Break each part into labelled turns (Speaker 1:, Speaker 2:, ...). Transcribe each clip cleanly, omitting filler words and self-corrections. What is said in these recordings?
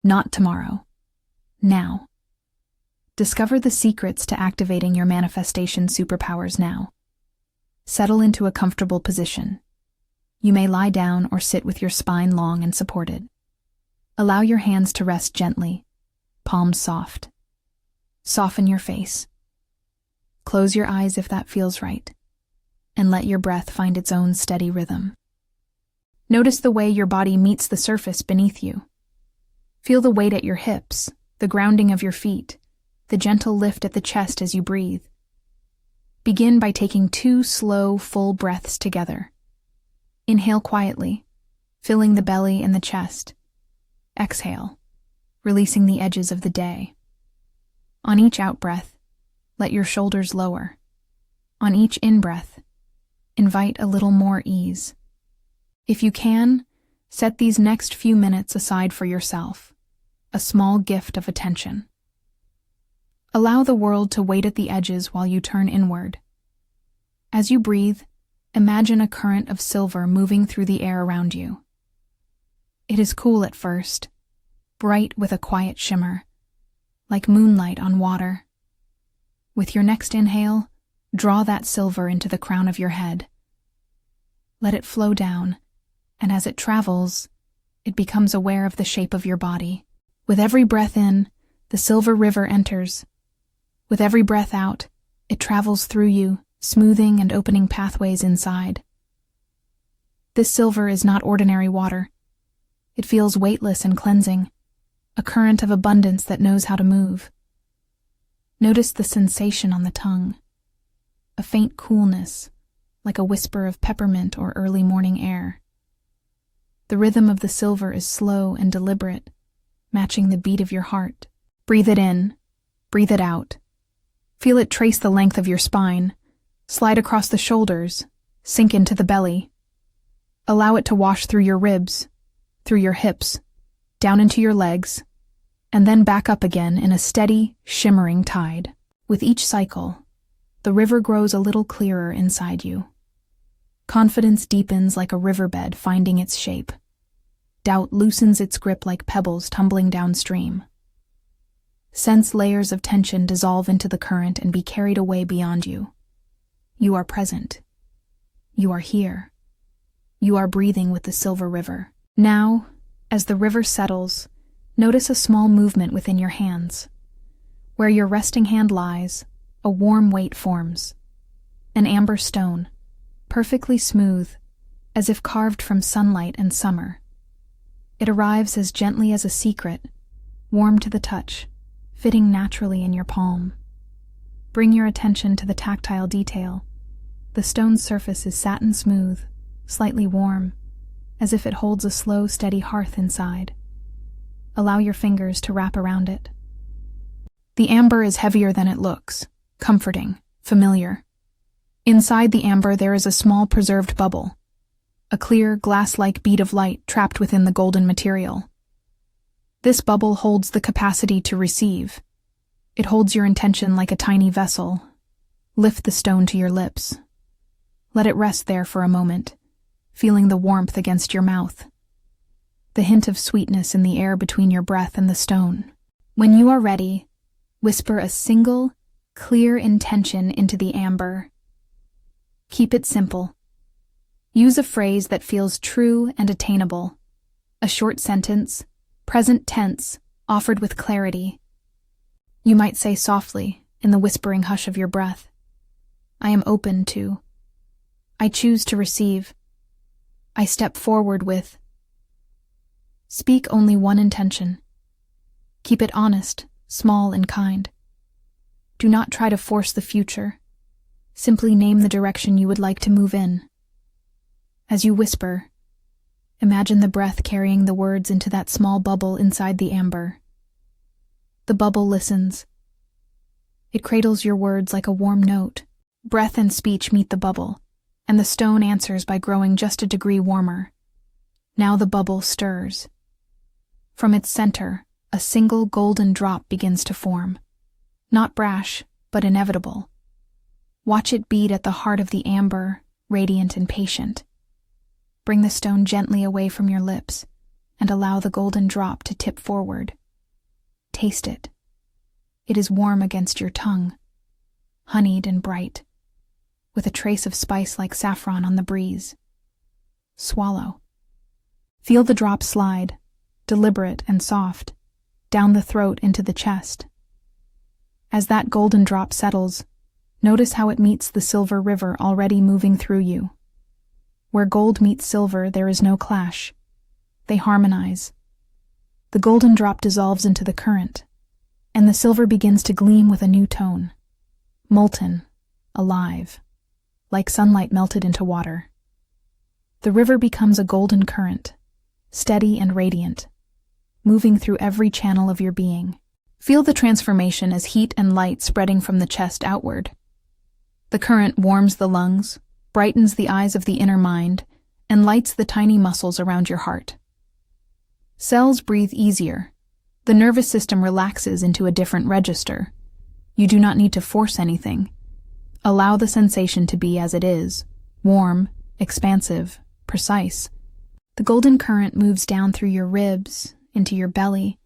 Speaker 1: Not tomorrow. Now. Discover the secrets to activating your manifestation superpowers now. Settle into a comfortable position. You may lie down or sit with your spine long and supported. Allow your hands to rest gently, palms soft. Soften your face. Close your eyes if that feels right, and let your breath find its own steady rhythm. Notice the way your body meets the surface beneath you. Feel the weight at your hips, the grounding of your feet, the gentle lift at the chest as you breathe. Begin by taking 2 slow, full breaths together. Inhale quietly, filling the belly and the chest. Exhale, releasing the edges of the day. On each out-breath, let your shoulders lower. On each in-breath, invite a little more ease. If you can, set these next few minutes aside for yourself, a small gift of attention. Allow the world to wait at the edges while you turn inward. As you breathe, imagine a current of silver moving through the air around you. It is cool at first, bright with a quiet shimmer, like moonlight on water. With your next inhale, draw that silver into the crown of your head. Let it flow down, and as it travels, it becomes aware of the shape of your body. With every breath in, the silver river enters. With every breath out, it travels through you, smoothing and opening pathways inside. This silver is not ordinary water. It feels weightless and cleansing, a current of abundance that knows how to move. Notice the sensation on the tongue, a faint coolness, like a whisper of peppermint or early morning air. The rhythm of the silver is slow and deliberate, matching the beat of your heart. Breathe it in, breathe it out. Feel it trace the length of your spine, slide across the shoulders, sink into the belly. Allow it to wash through your ribs, through your hips, down into your legs, and then back up again in a steady, shimmering tide. With each cycle, the river grows a little clearer inside you. Confidence deepens like a riverbed finding its shape. Doubt loosens its grip like pebbles tumbling downstream. Sense layers of tension dissolve into the current and be carried away beyond you. You are present. You are here. You are breathing with the silver river. Now, as the river settles, notice a small movement within your hands. Where your resting hand lies, a warm weight forms. An amber stone, perfectly smooth, as if carved from sunlight and summer. It arrives as gently as a secret, warm to the touch, fitting naturally in your palm. Bring your attention to the tactile detail. The stone's surface is satin smooth, slightly warm, as if it holds a slow, steady hearth inside. Allow your fingers to wrap around it. The amber is heavier than it looks, comforting, familiar. Inside the amber there is a small preserved bubble, a clear, glass-like bead of light trapped within the golden material. This bubble holds the capacity to receive. It holds your intention like a tiny vessel. Lift the stone to your lips. Let it rest there for a moment, feeling the warmth against your mouth. The hint of sweetness in the air between your breath and the stone. When you are ready, whisper a single, clear intention into the amber. Keep it simple. Use a phrase that feels true and attainable. A short sentence, present tense, offered with clarity. You might say softly, in the whispering hush of your breath, I am open to. I choose to receive. I step forward with. Speak only one intention. Keep it honest, small and kind. Do not try to force the future. Simply name the direction you would like to move in. As you whisper, imagine the breath carrying the words into that small bubble inside the amber. The bubble listens. It cradles your words like a warm note. Breath and speech meet the bubble, and the stone answers by growing just a degree warmer. Now the bubble stirs. From its center, a single golden drop begins to form. Not brash, but inevitable. Watch it beat at the heart of the amber, radiant and patient. Bring the stone gently away from your lips, and allow the golden drop to tip forward. Taste it. It is warm against your tongue, honeyed and bright, with a trace of spice like saffron on the breeze. Swallow. Feel the drop slide, deliberate and soft, down the throat into the chest. As that golden drop settles, notice how it meets the silver river already moving through you. Where gold meets silver, there is no clash. They harmonize. The golden drop dissolves into the current, and the silver begins to gleam with a new tone. Molten, alive, like sunlight melted into water. The river becomes a golden current, steady and radiant, moving through every channel of your being. Feel the transformation as heat and light spreading from the chest outward. The current warms the lungs, brightens the eyes of the inner mind, and lights the tiny muscles around your heart. Cells breathe easier. The nervous system relaxes into a different register. You do not need to force anything. Allow the sensation to be as it is, warm, expansive, precise. The golden current moves down through your ribs, into your belly,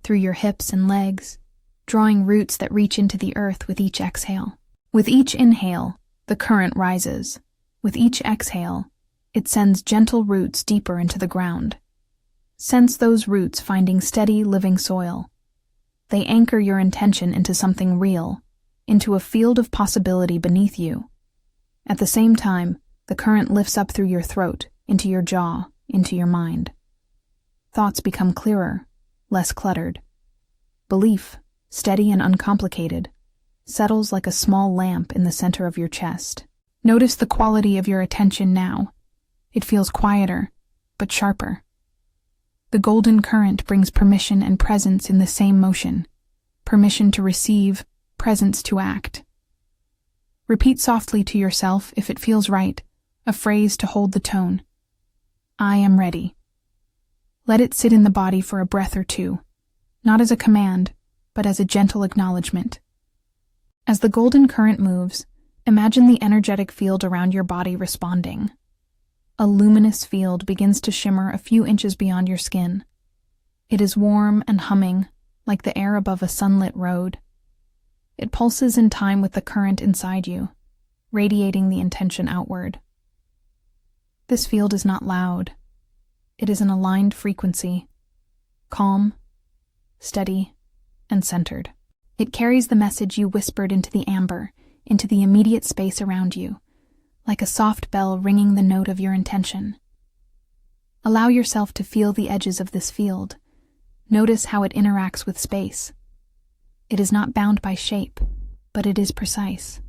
Speaker 1: through your hips and legs, drawing roots that reach into the earth with each exhale. With each inhale, the current rises. With each exhale, it sends gentle roots deeper into the ground. Sense those roots finding steady, living soil. They anchor your intention into something real, into a field of possibility beneath you. At the same time, the current lifts up through your throat, into your jaw, into your mind. Thoughts become clearer, less cluttered. Belief, steady and uncomplicated, settles like a small lamp in the center of your chest. Notice the quality of your attention now. It feels quieter, but sharper. The golden current brings permission and presence in the same motion. Permission to receive, presence to act. Repeat softly to yourself, if it feels right, a phrase to hold the tone. I am ready. Let it sit in the body for a breath or two, not as a command, but as a gentle acknowledgement. As the golden current moves, imagine the energetic field around your body responding. A luminous field begins to shimmer a few inches beyond your skin. It is warm and humming, like the air above a sunlit road. It pulses in time with the current inside you, radiating the intention outward. This field is not loud. It is an aligned frequency, calm, steady, and centered. It carries the message you whispered into the amber, into the immediate space around you, like a soft bell ringing the note of your intention. Allow yourself to feel the edges of this field. Notice how it interacts with space. It is not bound by shape, but it is precise.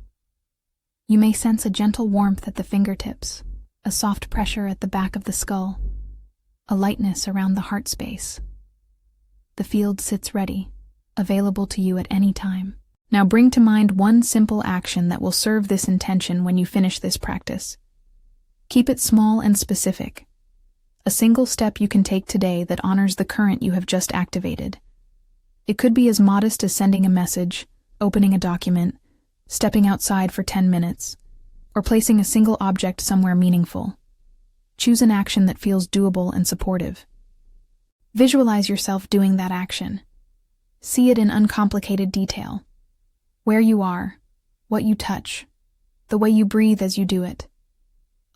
Speaker 1: You may sense a gentle warmth at the fingertips, a soft pressure at the back of the skull, a lightness around the heart space. The field sits ready, available to you at any time. Now bring to mind one simple action that will serve this intention when you finish this practice. Keep it small and specific. A single step you can take today that honors the current you have just activated. It could be as modest as sending a message, opening a document, stepping outside for 10 minutes, or placing a single object somewhere meaningful. Choose an action that feels doable and supportive. Visualize yourself doing that action. See it in uncomplicated detail. Where you are, what you touch, the way you breathe as you do it.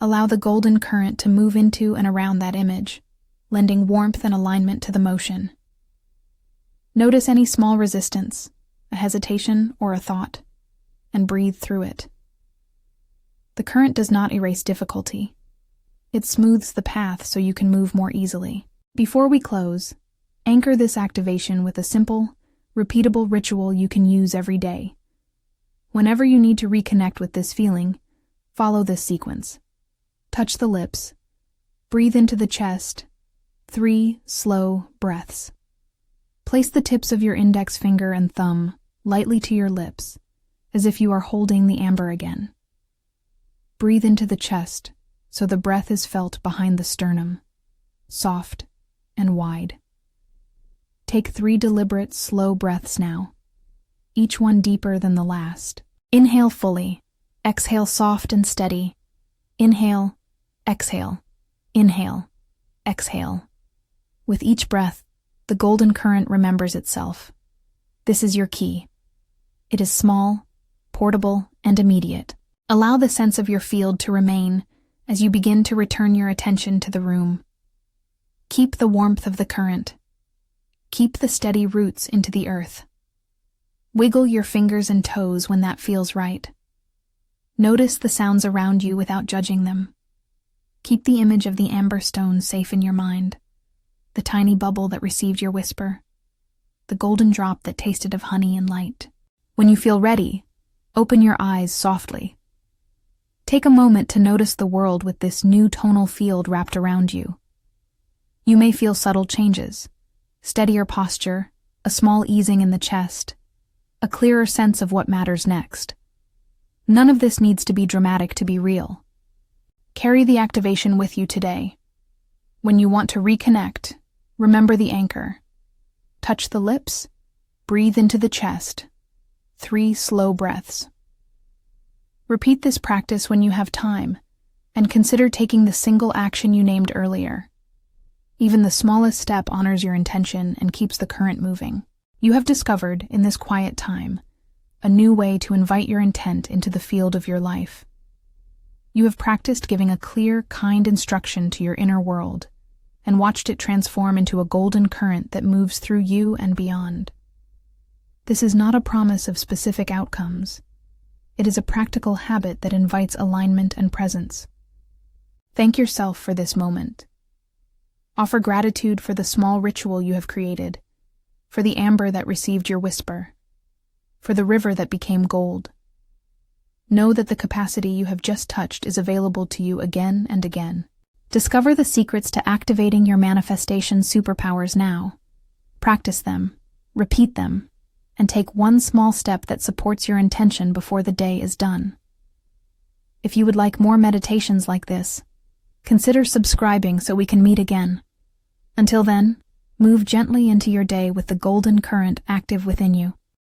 Speaker 1: Allow the golden current to move into and around that image, lending warmth and alignment to the motion. Notice any small resistance, a hesitation or a thought, and breathe through it. The current does not erase difficulty. It smooths the path so you can move more easily. Before we close, anchor this activation with a simple, repeatable ritual you can use every day. Whenever you need to reconnect with this feeling, follow this sequence. Touch the lips. Breathe into the chest. 3 slow breaths. Place the tips of your index finger and thumb lightly to your lips, as if you are holding the amber again. Breathe into the chest, so the breath is felt behind the sternum, soft and wide. Take 3 deliberate, slow breaths now, each one deeper than the last. Inhale fully. Exhale soft and steady. Inhale, exhale, inhale, exhale. With each breath, the golden current remembers itself. This is your key. It is small, portable, and immediate. Allow the sense of your field to remain as you begin to return your attention to the room. Keep the warmth of the current. Keep the steady roots into the earth. Wiggle your fingers and toes when that feels right. Notice the sounds around you without judging them. Keep the image of the amber stone safe in your mind, the tiny bubble that received your whisper, the golden drop that tasted of honey and light. When you feel ready, open your eyes softly. Take a moment to notice the world with this new tonal field wrapped around you. You may feel subtle changes, steadier posture, a small easing in the chest, a clearer sense of what matters next. None of this needs to be dramatic to be real. Carry the activation with you today. When you want to reconnect, remember the anchor. Touch the lips, breathe into the chest. 3 slow breaths. Repeat this practice when you have time, and consider taking the single action you named earlier. Even the smallest step honors your intention and keeps the current moving. You have discovered, in this quiet time, a new way to invite your intent into the field of your life. You have practiced giving a clear, kind instruction to your inner world, and watched it transform into a golden current that moves through you and beyond. This is not a promise of specific outcomes. It is a practical habit that invites alignment and presence. Thank yourself for this moment. Offer gratitude for the small ritual you have created, for the amber that received your whisper, for the river that became gold. Know that the capacity you have just touched is available to you again and again. Discover the secrets to activating your manifestation superpowers now. Practice them, repeat them, and take one small step that supports your intention before the day is done. If you would like more meditations like this, consider subscribing so we can meet again. Until then, move gently into your day with the golden current active within you.